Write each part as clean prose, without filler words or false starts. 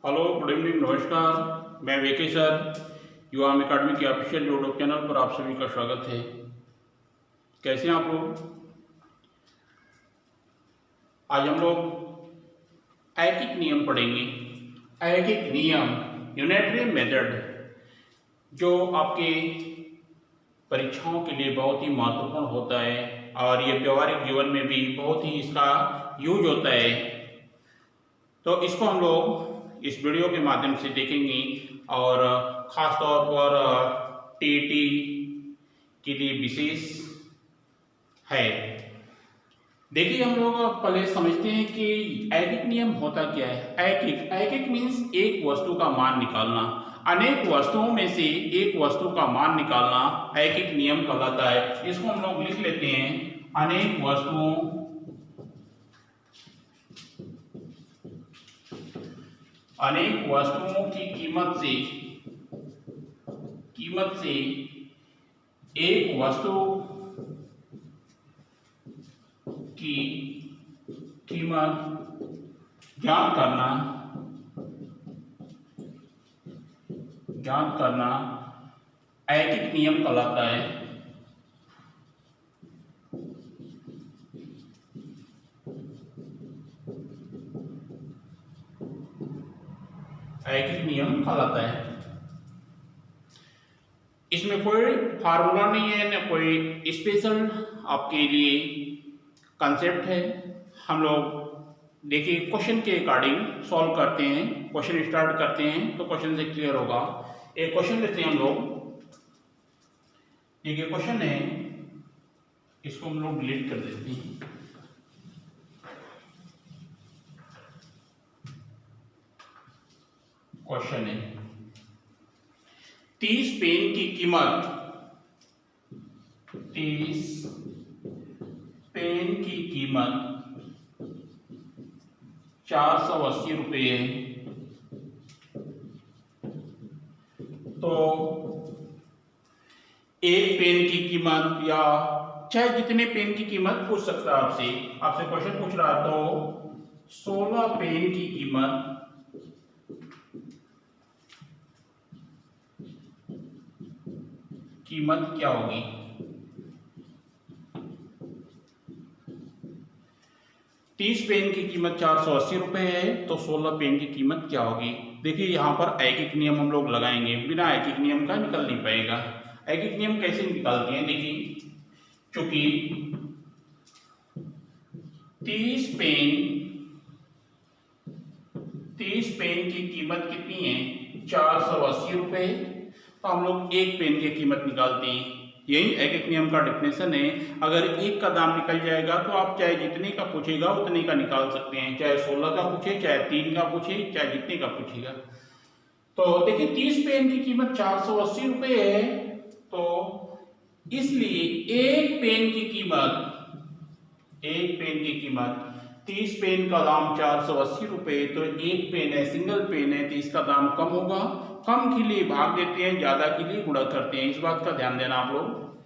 Hello, good evening, नमस्कार। मैं वेके sir, युवा अकाडमी के ऑफिशियल यूट्यूब चैनल पर आप सभी का स्वागत है। कैसे हैं आप लोग? आज हम लोग ऐकिक नियम पढ़ेंगे। ऐकिक नियम, यूनिटरी मेथड, जो आपके परीक्षाओं के लिए बहुत ही महत्वपूर्ण होता है और ये व्यवहारिक जीवन में भी बहुत ही इसका यूज होता है। तो इसको हम लोग इस वीडियो के माध्यम से देखेंगे और ख़ास तौर पर टीईटी के लिए विशेष है। देखिए, हम लोग पहले समझते हैं कि ऐकिक नियम होता क्या है। ऐकिक ऐकिक मीन्स एक वस्तु का मान निकालना, अनेक वस्तुओं में से एक वस्तु का मान निकालना ऐकिक नियम कहलाता है। इसको हम लोग लिख लेते हैं, अनेक वस्तुओं की कीमत से एक वस्तु की कीमत ज्ञात करना ऐकिक नियम कहलाता है। ऐकिक नियम कहलाता है। इसमें कोई फार्मूला नहीं है, न कोई स्पेशल आपके लिए कंसेप्ट है। हम लोग देखिए क्वेश्चन के अकॉर्डिंग सॉल्व करते हैं। क्वेश्चन स्टार्ट करते हैं तो क्वेश्चन से क्लियर होगा। एक क्वेश्चन लेते हैं हम लोग। देखिए क्वेश्चन है, इसको हम लोग डिलीट कर देते हैं। क्वेश्चन है 30 पेन की कीमत 480 रुपये है। तो एक पेन की कीमत, या चाहे जितने पेन की कीमत पूछ सकता है आपसे क्वेश्चन पूछ रहा है। तो 16 पेन की कीमत क्या होगी? 30 पेन की कीमत 480 रुपये है, तो 16 पेन की कीमत क्या होगी? देखिए यहाँ पर ऐकिक नियम हम लोग लगाएंगे, बिना ऐकिक नियम का निकल नहीं पाएगा। ऐकिक नियम कैसे निकालते हैं? देखिए, चूंकि 30 पेन की कीमत कितनी है? 480 रुपये। तो हम लोग एक पेन की कीमत निकालते हैं। यही ऐकिक नियम का डेफिनेशन है। अगर एक का दाम निकल जाएगा तो आप चाहे जितने का पूछेगा उतने का निकाल सकते हैं, चाहे 16 का पूछे, चाहे 3 का पूछे, चाहे जितने का पूछेगा। तो देखिए 30 पेन की कीमत 480 रुपये है, तो इसलिए एक पेन की कीमत 30 पेन का दाम 480 रुपये, तो एक पेन है, सिंगल पेन है, तो इसका दाम कम होगा। कम के लिए भाग देते हैं, ज्यादा के लिए गुणा करते हैं। इस बात का ध्यान देना आप लोग।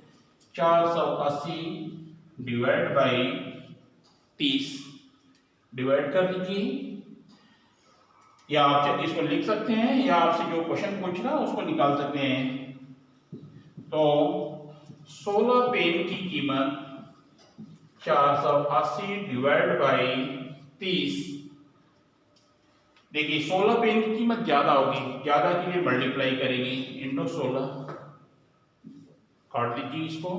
480 डिवाइड बाई 30 डिवाइड कर दीजिए, या आप इसको लिख सकते हैं, या आपसे जो क्वेश्चन पूछ रहा है उसको निकाल सकते हैं। तो 16 पेन की कीमत 480 डिवाइड बाई 30। देखिए 16 पेन की कीमत ज्यादा होगी, ज्यादा के लिए मल्टीप्लाई करेंगे इंटू 16, काट दीजिए इसको,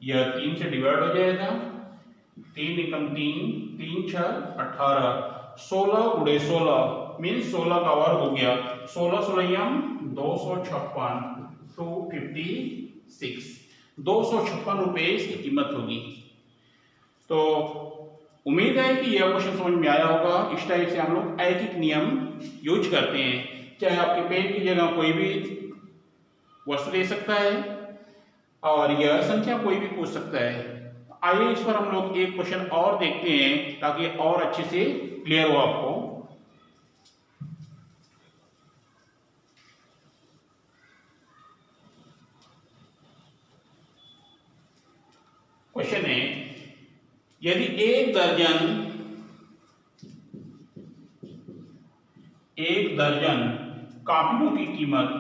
यह 3 से डिवाइड हो जाएगा। 3 एकम 3, 3 6 18, 16 गुणे 16 मीन्स 16 का वर्ग हो गया। 16 16 256, 256, 256 रुपये इसकी कीमत होगी। तो उम्मीद है कि यह क्वेश्चन समझ में आया होगा। इस टाइप से हम लोग ऐकिक नियम यूज करते हैं। चाहे आपके पेन की जगह कोई भी वस्तु ले सकता है और यह संख्या कोई भी पूछ सकता है। आइए इस पर हम लोग एक क्वेश्चन और देखते हैं, ताकि और अच्छे से क्लियर हो आपको। क्वेश्चन है, यदि एक एक दर्जन कापियों की कीमत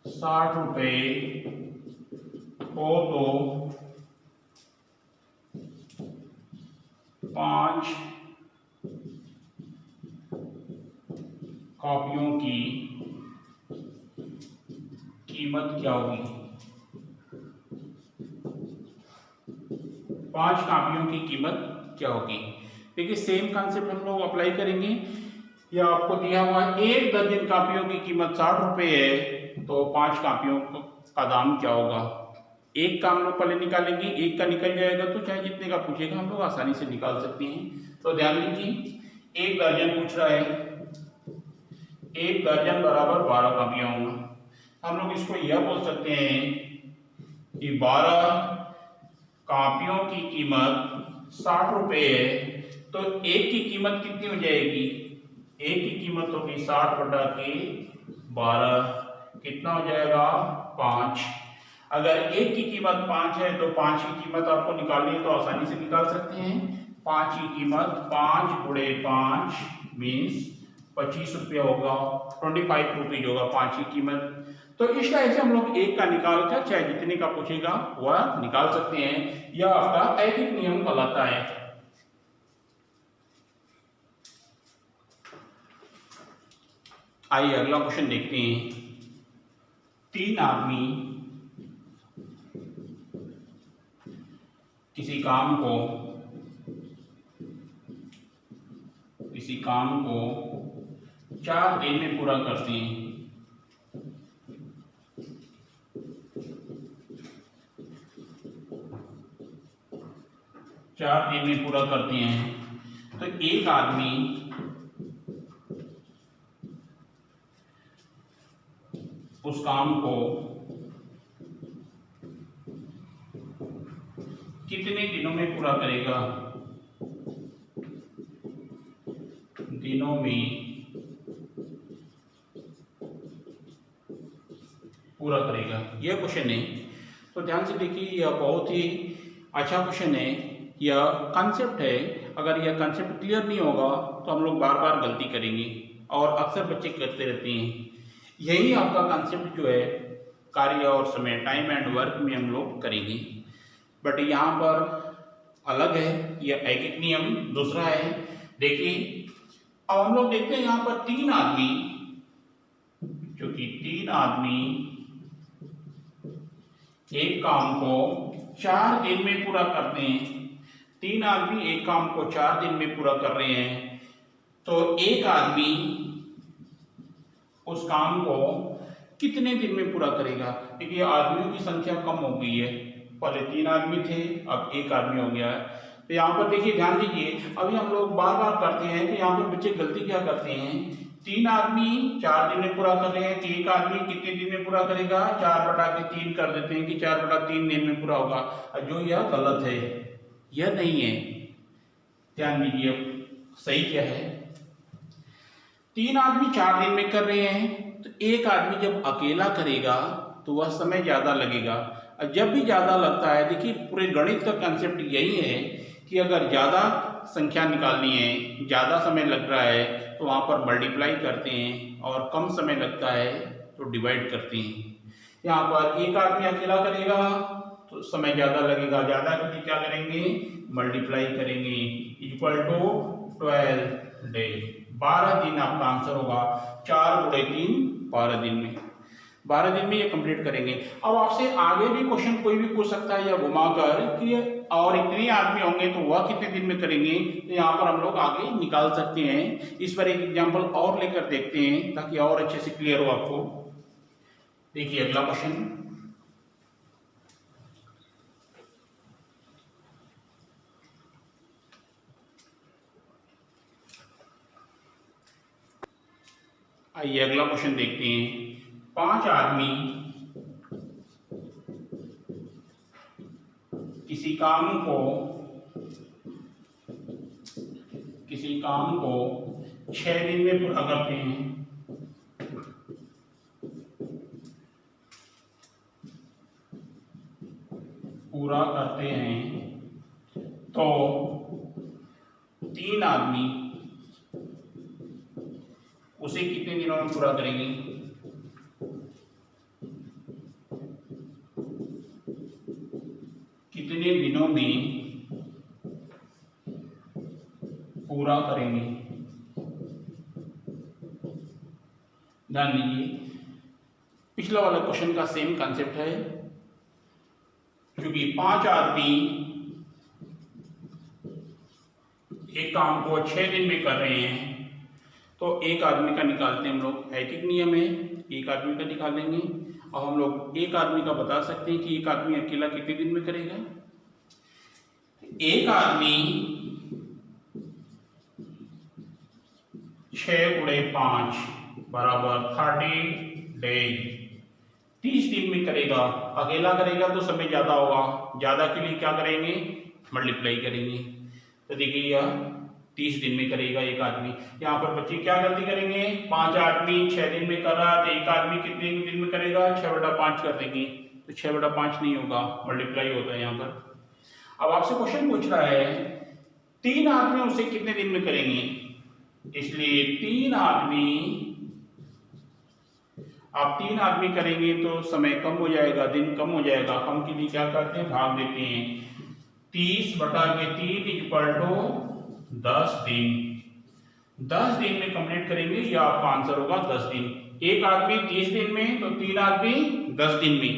60 रुपये हो तो 5 कॉपियों की कीमत क्या होगी? 5 कॉपियों की कीमत क्या होगी? देखिए सेम कॉन्सेप्ट हम लोग अप्लाई करेंगे। या आपको दिया हुआ एक दर्जन कॉपियों की कीमत 60 रुपये है तो 5 कॉपियों का दाम क्या होगा? एक का हम लोग पहले निकालेंगे, एक का निकल जाएगा तो चाहे जितने का पूछेगा हम लोग आसानी से निकाल सकते हैं। तो ध्यान दीजिए एक दर्जन पूछ रहा है, एक दर्जन बराबर 12 कॉपियां होंगी। हम लोग इसको यह बोल सकते हैं कि 12 कॉपियों की कीमत 60 रुपये है तो एक की कीमत कितनी हो जाएगी? एक की कीमत होगी 60 बटा के 12, कितना हो जाएगा? 5। अगर एक की कीमत 5 है तो 5 की कीमत आपको निकालनी है तो आसानी से निकाल सकते हैं। 5 की कीमत 5 गुणे 5 मीन्स 25 रुपया होगा, 25 रुपीज होगा 5 की कीमत। तो इस तरह से हम लोग एक का निकाल कर चाहे जितने का पूछेगा वह निकाल सकते हैं। यह आपका ऐकिक नियम कहलाता है। आइए अगला क्वेश्चन देखते हैं। 3 आदमी किसी काम को 4 दिन में पूरा करते हैं। 4 दिन में पूरा करते हैं तो एक आदमी उस काम को कितने दिनों में पूरा करेगा? दिनों में पूरा करेगा, यह क्वेश्चन है। तो ध्यान से देखिए यह बहुत ही अच्छा क्वेश्चन है। यह कॉन्सेप्ट है, अगर यह कॉन्सेप्ट क्लियर नहीं होगा तो हम लोग बार बार गलती करेंगे और अक्सर बच्चे करते रहते हैं। यही आपका कॉन्सेप्ट जो है कार्य और समय, टाइम एंड वर्क में हम लोग करेंगे। बट यहाँ पर अलग है, यह ऐकिक नियम दूसरा है। देखिए अब हम लोग देखते हैं यहाँ पर 3 आदमी, जो कि 3 आदमी एक काम को 4 दिन में पूरा करते हैं। 3 आदमी एक काम को 4 दिन में पूरा कर रहे हैं तो एक आदमी उस काम को कितने दिन में पूरा करेगा? देखिए आदमियों की संख्या कम हो गई है, पहले 3 आदमी थे अब 1 आदमी हो गया है। तो यहाँ पर देखिए ध्यान दीजिए, अभी हम लोग बार बार करते हैं तो यहाँ पर बच्चे गलती क्या करते हैं? 3 आदमी 4 दिन में पूरा कर रहे हैं तो एक आदमी कितने दिन में पूरा करेगा? 4 बटा के 3 कर देते हैं कि 4 बटा 3 दिन में पूरा होगा, जो यह गलत है, यह नहीं है। ध्यान दीजिए सही क्या है। 3 आदमी 4 दिन में कर रहे हैं तो एक आदमी जब अकेला करेगा तो वह समय ज्यादा लगेगा। और जब भी ज्यादा लगता है, देखिए पूरे गणित का कंसेप्ट यही है कि अगर ज्यादा संख्या निकालनी है, ज्यादा समय लग रहा है तो वहां पर मल्टीप्लाई करते हैं और कम समय लगता है तो डिवाइड करते हैं। यहाँ पर एक आदमी अकेला करेगा तो समय ज्यादा लगेगा, ज्यादा क्योंकि क्या करेंगे? मल्टीप्लाई करेंगे, इक्वल टू 12 डे, 12 दिन आपका आंसर होगा। 4 गुणे 3 12 दिन में, 12 दिन में ये कंप्लीट करेंगे। अब आपसे आगे भी क्वेश्चन कोई भी पूछ सकता है या घुमाकर कि और इतने आदमी होंगे तो वह कितने दिन में करेंगे, तो यहाँ पर हम लोग आगे निकाल सकते हैं। इस पर एक एग्जांपल और लेकर देखते हैं ताकि और अच्छे से क्लियर हो आपको। देखिए अगला क्वेश्चन, आइए अगला क्वेश्चन देखते हैं। 5 आदमी किसी काम को 6 दिन में पूरा करते हैं। 6 पूरा करते हैं तो 3 आदमी उसे कितने दिनों में पूरा करेंगे? कितने दिनों में पूरा करेंगे? ध्यान दीजिए, पिछला वाला क्वेश्चन का सेम कॉन्सेप्ट है, क्योंकि 5 आदमी एक काम को 6 दिन में कर रहे हैं तो एक आदमी का निकालते हैं हम लोग। एक नियम है, एक आदमी का निकालेंगे। अब हम लोग एक आदमी का बता सकते हैं कि एक आदमी अकेला कितने दिन में करेगा। एक आदमी 6 गुणे 5 बराबर 30 डेज, 30 दिन में करेगा। अकेला करेगा तो समय ज्यादा होगा, ज्यादा के लिए क्या करेंगे? मल्टीप्लाई करेंगे। तो देखिए यह 30 दिन में करेगा एक आदमी। यहाँ पर बच्चे क्या गलती करेंगे? 5 आदमी 6 दिन में कर रहा है तो एक आदमी कितने दिन में करेगा? 6/5 कर देंगे। तो 6/5 नहीं होगा, मल्टीप्लाई होता है यहाँ पर। अब आपसे क्वेश्चन पूछ रहा है 3 आदमी उसे कितने दिन में करेंगे, इसलिए 3 आदमी, आप 3 आदमी करेंगे तो समय कम हो जाएगा, दिन कम हो जाएगा। हम के लिए क्या करते हैं? भाग देते हैं। 30/3 = 10 दिन। 10 दिन में कंप्लीट करेंगे, यह आपका आंसर होगा 10 दिन। एक आदमी 30 दिन में तो 3 आदमी 10 दिन में,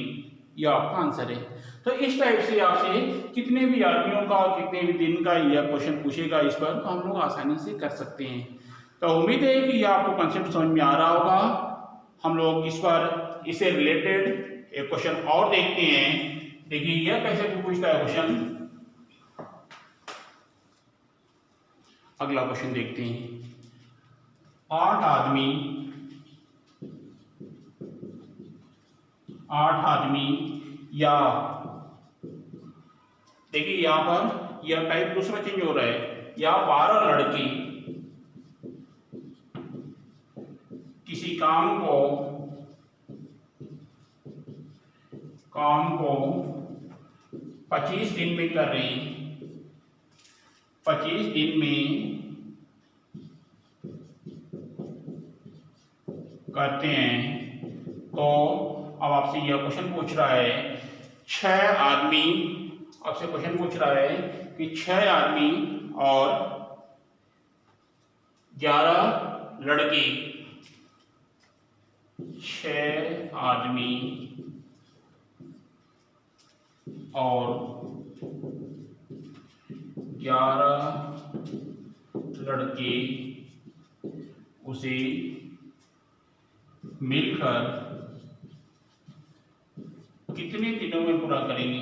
यह आपका आंसर है। तो इस टाइप से आपसे कितने भी आदमियों का और कितने भी दिन का यह क्वेश्चन पूछेगा, इस पर तो हम लोग आसानी से कर सकते हैं। तो उम्मीद है कि यह आपको कंसेप्ट समझ में आ रहा होगा। हम लोग इस पर इससे रिलेटेड एक क्वेश्चन और देखते हैं। देखिए यह कैसे पूछता है क्वेश्चन। अगला क्वेश्चन देखते हैं। 8 आदमी या देखिए यहां पर यह टाइप दूसरा चेंज हो रहा है, या 12 लड़के किसी काम को 25 दिन में कर रहे हैं। 25 दिन में करते हैं तो अब आपसे यह क्वेश्चन पूछ रहा है 6 आदमी, आपसे क्वेश्चन पूछ रहा है कि 6 आदमी और 11 लड़के, 6 आदमी और 11 लड़के उसे मिलकर कितने दिनों में पूरा करेंगे?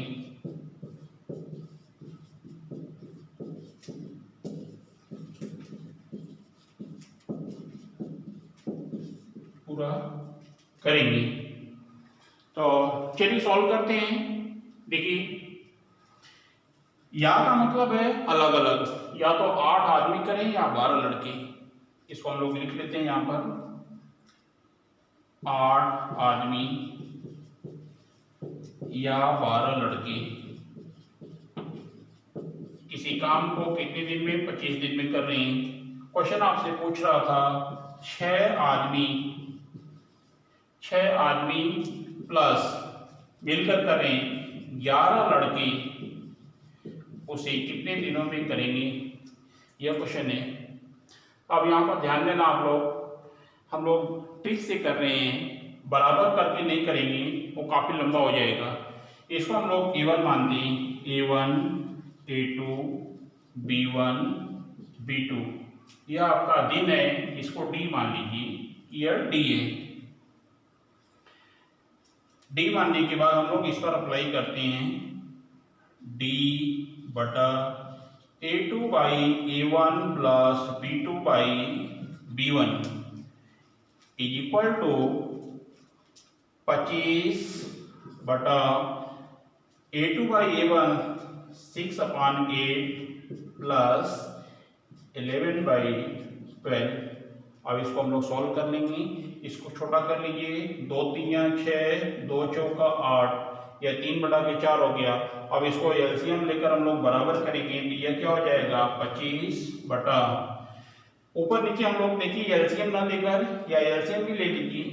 पूरा करेंगे। तो चलिए सॉल्व करते हैं। देखिए या का मतलब है अलग अलग, या तो 8 आदमी करें या 12 लड़के। इसको हम लोग लिख लेते हैं यहां पर 8 आदमी या 12 लड़के किसी काम को कितने दिन में? 25 दिन में कर रहे हैं। क्वेश्चन आपसे पूछ रहा था 6 आदमी प्लस मिलकर कर रहे हैं 11 लड़के, उसे कितने दिनों में करेंगे, यह क्वेश्चन है। अब यहाँ पर ध्यान देना आप लोग, हम लोग ट्रिक से कर रहे हैं, बराबर करके नहीं करेंगे, वो काफी लंबा हो जाएगा। इसको हम लोग A1 मानते हैं, A1 A2 B1 B2, यह आपका दिन है, इसको D मान लीजिए, यह D है। D मानने के बाद हम लोग इस पर अप्लाई करते हैं D बटा A2/A1 plus B2/B1 is equal to 25 बटा A2/A1 6/8 प्लस 11/12। अब इसको हम लोग सॉल्व कर लेंगे। इसको छोटा कर लीजिए, 2 3 6, 2 चौका 8, या 3/4 हो गया। अब इसको एलसीएम लेकर हम लोग बराबर करेंगे तो यह क्या हो जाएगा 25 बटा, ऊपर नीचे हम लोग देखिए एलसीएम ना लेकर या एलसीएम भी ले लीजिए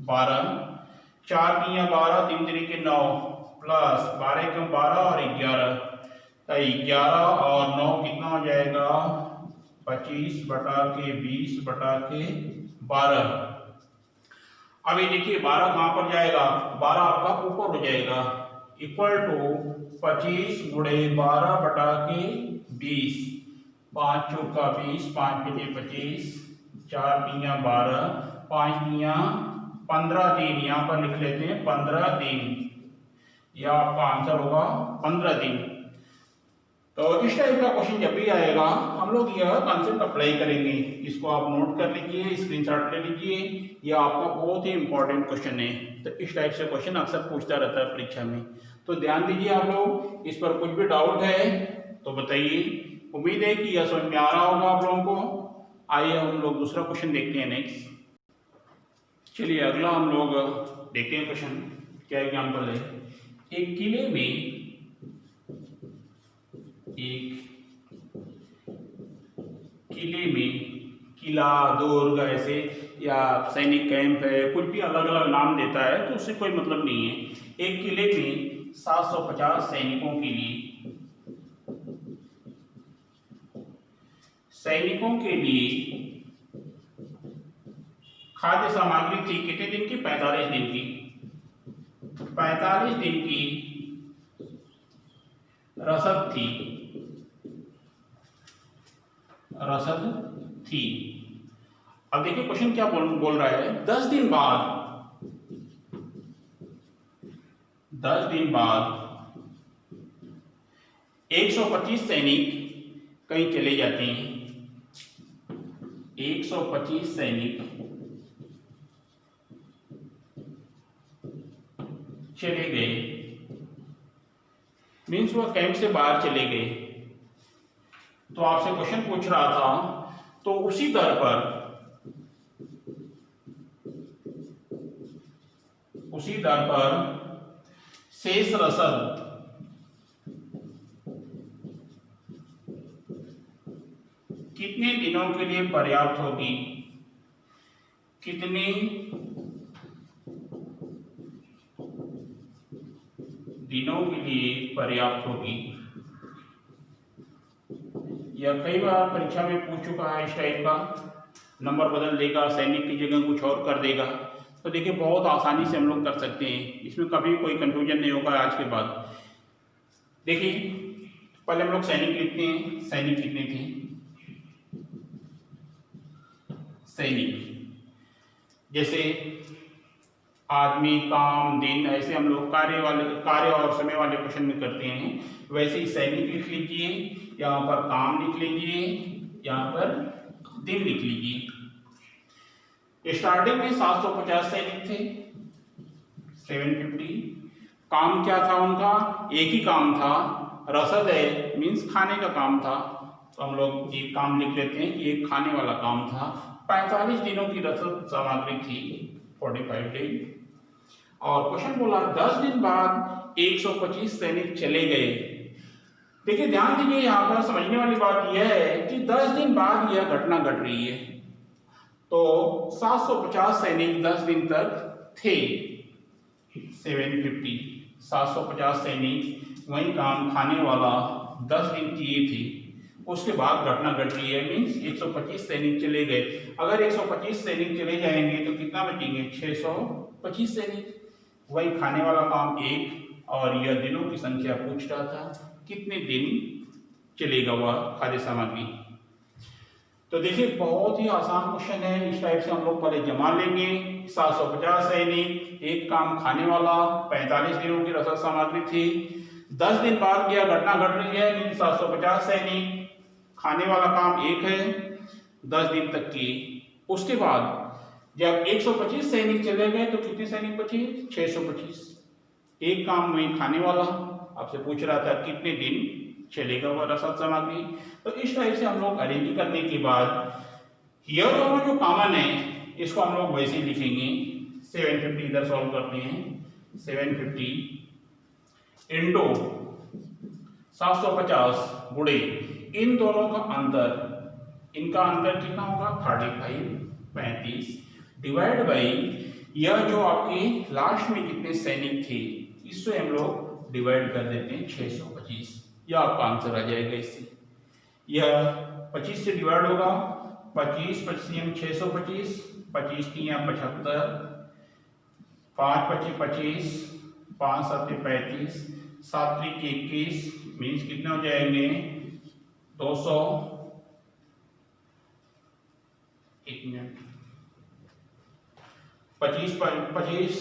12, 4 तिया 12, 3 तिरिके 9 प्लस 12 कम 12 और 11, तो 11 और 9 कितना हो जाएगा 25 बटा के 20 बटा के 12। अब ये देखिए 12 कहाँ पर जाएगा, 12 आपका ऊपर हो जाएगा, इक्वल टू 25 गुणे 12 बटा के 20, 5 चौका 20, 5 पचे 25, 4 तिया 12, 5 तिया 15 दिन, यहाँ पर लिख लेते हैं 15 दिन, यह आपका आंसर होगा 15 दिन। तो इस टाइप का क्वेश्चन जब भी आएगा हम लोग यह कॉन्सेप्ट अप्लाई करेंगे, इसको आप नोट कर लीजिए, स्क्रीनशॉट ले लीजिए, यह आपका बहुत ही इंपॉर्टेंट क्वेश्चन है। तो इस टाइप से क्वेश्चन अक्सर पूछता रहता है परीक्षा में, तो ध्यान दीजिए आप लोग। इस पर कुछ भी डाउट है तो बताइए, उम्मीद है कि यह समझ में आ रहा होगा आप लोगों को। आइए हम लोग दूसरा क्वेश्चन देखते हैं नेक्स्ट। चलिए अगला हम लोग देखते हैं क्वेश्चन, क्या एग्जाम्पल है। एक किले में किला, दुर्ग ऐसे या सैनिक कैंप है, कुछ भी अलग अलग नाम देता है तो उससे कोई मतलब नहीं है। एक किले में 750 सैनिकों के लिए खाद्य सामग्री थी कितने दिन की, 45 दिन की। 45 दिन की रसद थी। अब देखिए क्वेश्चन क्या बोल रहा है, 10 दिन बाद 125 सैनिक कहीं चले जाते हैं। 125 सैनिक चले गए, मीन्स वह कैंप से बाहर चले गए। तो आपसे क्वेश्चन पूछ रहा था, तो उसी दर पर शेष रसद कितने दिनों के लिए पर्याप्त होगी, कितने दिनों के लिए पर्याप्त होगी। यह कई बार परीक्षा में पूछ चुका है, इस टाइप का नंबर बदल देगा, सैनिक की जगह कुछ और कर देगा। तो देखिए बहुत आसानी से हम लोग कर सकते हैं, इसमें कभी कोई कंफ्यूजन नहीं होगा आज के बाद। देखिए पहले हम लोग सैनिक लिखते हैं, सैनिक कितने थे, सैनिक जैसे आदमी, काम, दिन, ऐसे हम लोग कार्य और समय वाले क्वेश्चन में करते हैं, वैसे ही सैनिक लिख लीजिए, यहाँ पर काम लिख लीजिए, यहाँ पर दिन लिख लीजिए। स्टार्टिंग में 750 सैनिक थे, 750। काम क्या था उनका, एक ही काम था, रसद है मीन्स खाने का काम था, तो हम लोग एक काम लिख लेते हैं कि एक खाने वाला काम था। 45 दिनों की रसद सामग्री थी, 45 डेज। और क्वेश्चन बोला 10 दिन बाद 125 सैनिक चले गए। देखिए ध्यान दीजिए, यहाँ पर समझने वाली बात यह है कि 10 दिन बाद यह घटना घट रही है, तो 750 सैनिक 10 दिन तक थे, 750 सैनिक वही काम खाने वाला 10 दिन किए थे, उसके बाद घटना घट रही है, मीन्स 125 सैनिक चले गए। अगर 125 सैनिक चले जाएंगे तो कितना बचेंगे, 625 सैनिक। वही खाने वाला काम एक, और यह दिनों की संख्या पूछ रहा था कितने दिन चलेगा वह खाद्य सामग्री। तो देखिए बहुत ही आसान क्वेश्चन है, इस टाइप से हम लोग पहले जमा लेंगे। 750 सैनिक, एक काम खाने वाला, 45 दिनों की रसद सामग्री थी, 10 दिन बाद यह घटना घट रही है, मीन्स 750 सैनिक, खाने वाला काम एक है, 10 दिन तक की। उसके बाद जब 125 सैनिक चले गए तो कितने सैनिक बचे, 625। एक काम में खाने वाला, आपसे पूछ रहा था कितने दिन चलेगा वह रसद सामग्री। तो इस टाइप से हम लोग अरेंज करने के बाद यह दोनों जो कॉमन है इसको हम लोग वैसे ही लिखेंगे। 750 इधर सॉल्व करते हैं, 750 इंटू 750 गुणे इन दोनों का अंतर, इनका अंतर कितना होगा 35 डिवाइड बाई यह जो आपके लास्ट में कितने सैनिक थे इससे हम लोग डिवाइड कर देते हैं 625। यह आपका आंसर आ जाएगा। इससे यह 25 से डिवाइड होगा, 25 25 625, 25 3 75, 5 25 25, 5 7 35, 7 3 21 मीन्स कितने हो जाएंगे 200। एक मिनट, 25 25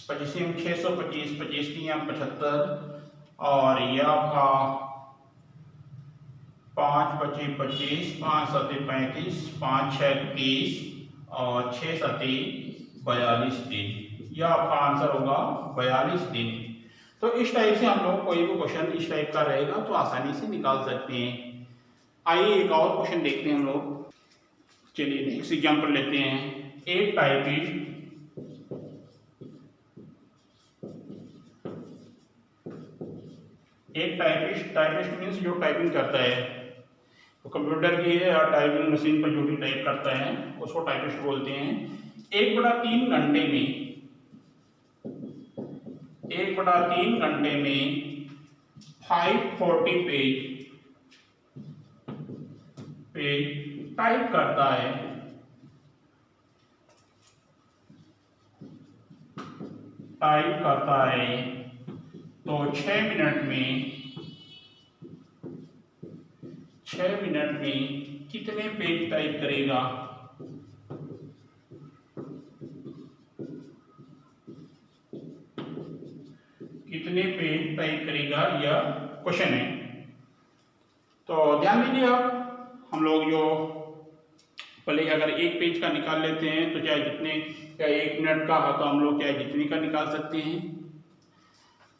25 625, 25 3 75 और यह आपका 5 25 25, 5 7 35, 5 6 30 और 6 7 42 दिन। यह आपका आंसर होगा 42 दिन। तो इस टाइप से हम लोग कोई भी क्वेश्चन इस टाइप का रहेगा तो आसानी से निकाल सकते हैं। आइए एक और क्वेश्चन देखते हैं हम लोग। चलिए नेक्स्ट एग्जांपल लेते हैं। एक टाइपिस्ट मीन्स जो टाइपिंग करता है, तो कंप्यूटर की या टाइपिंग मशीन पर जो भी टाइप करता है उसको टाइपिस्ट बोलते हैं। 1/3 घंटे में 540 पेज टाइप करता है। तो 6 मिनट में कितने पेज टाइप करेगा? कितने पेज टाइप करेगा, यह क्वेश्चन है। तो ध्यान दीजिए आप, हम लोग जो पहले अगर एक पेज का निकाल लेते हैं तो चाहे 1 मिनट का तो हम लोग चाहे जितने का निकाल सकते हैं।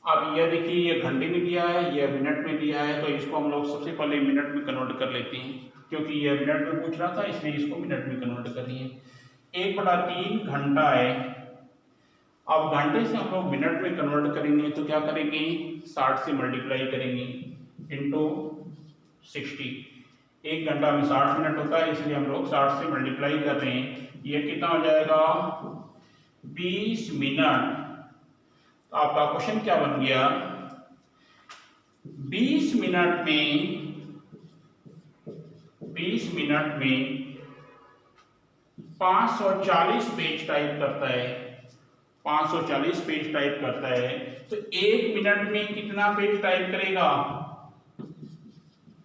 अब यह देखिए, ये घंटे में दिया है, यह मिनट में दिया है, तो इसको हम लोग सबसे पहले मिनट में कन्वर्ट कर लेते हैं, क्योंकि यह मिनट में पूछ रहा था इसलिए इसको मिनट में कन्वर्ट कर लिए। 1/3 घंटा है। अब घंटे से हम लोग मिनट में कन्वर्ट करेंगे तो क्या करेंगे, 60 से मल्टीप्लाई करेंगे इंटू 60। 1 घंटा में 60 मिनट होता है, इसलिए हम लोग 60 से मल्टीप्लाई कर रहे हैं। ये कितना हो जाएगा 20 मिनट। तो आपका क्वेश्चन क्या बन गया, 20 मिनट में 540 पेज टाइप करता है। 540 पेज टाइप करता है तो 1 मिनट में कितना पेज टाइप करेगा?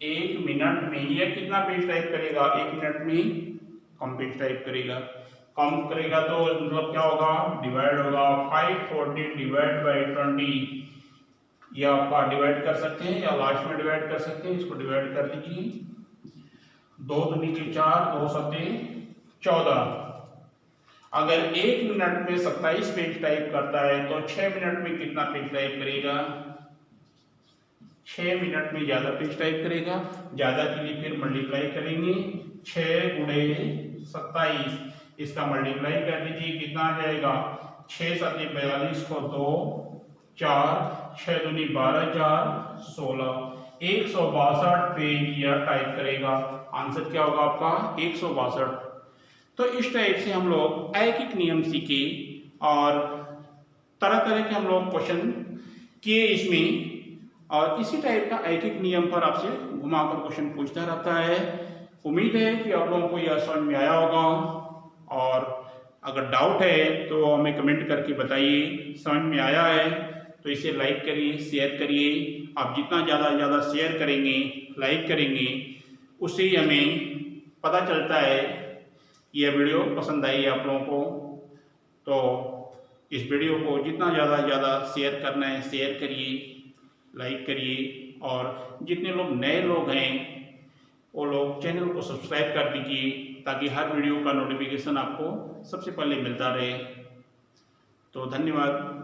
1 मिनट में यह कितना पेज टाइप करेगा? 1 मिनट में कम पेज टाइप करेगा। कम करेगा तो मतलब क्या होगा, डिवाइड होगा। 540 डिवाइड बाई 20, यह आपका डिवाइड कर सकते हैं या लास्ट में डिवाइड कर सकते हैं। इसको डिवाइड कर लीजिए, 2 दूनी 4, 2 7 14। अगर 1 मिनट में 27 पेज टाइप करता है तो 6 मिनट में कितना पेज टाइप करेगा? 6 मिनट में ज्यादा पेज टाइप करेगा। ज्यादा के लिए फिर मल्टीप्लाई करेंगे, 6 गुणे 27, इसका मल्टीप्लाई कर लीजिए, कितना आ जाएगा 6 7 42 को 2 4, 6 दूनी 12 4 16, 162 पेज यह टाइप करेगा। आंसर क्या होगा आपका 162। तो इस टाइप से हम लोग ऐकिक नियम सीखे और तरह तरह के हम लोग क्वेश्चन किए इसमें, और इसी टाइप का ऐकिक नियम पर आपसे घुमाकर क्वेश्चन पूछता रहता है। उम्मीद है कि आप लोगों को यह समझ में आया होगा, और अगर डाउट है तो हमें कमेंट करके बताइए। समझ में आया है तो इसे लाइक करिए, शेयर करिए। आप जितना ज़्यादा शेयर करेंगे, लाइक करेंगे, उससे ही हमें पता चलता है यह वीडियो पसंद आई आप लोगों को। तो इस वीडियो को जितना ज़्यादा शेयर करना है शेयर करिए, लाइक करिए, और जितने लोग नए लोग हैं वो लोग चैनल को सब्सक्राइब कर दीजिए ताकि हर वीडियो का नोटिफिकेशन आपको सबसे पहले मिलता रहे। तो धन्यवाद।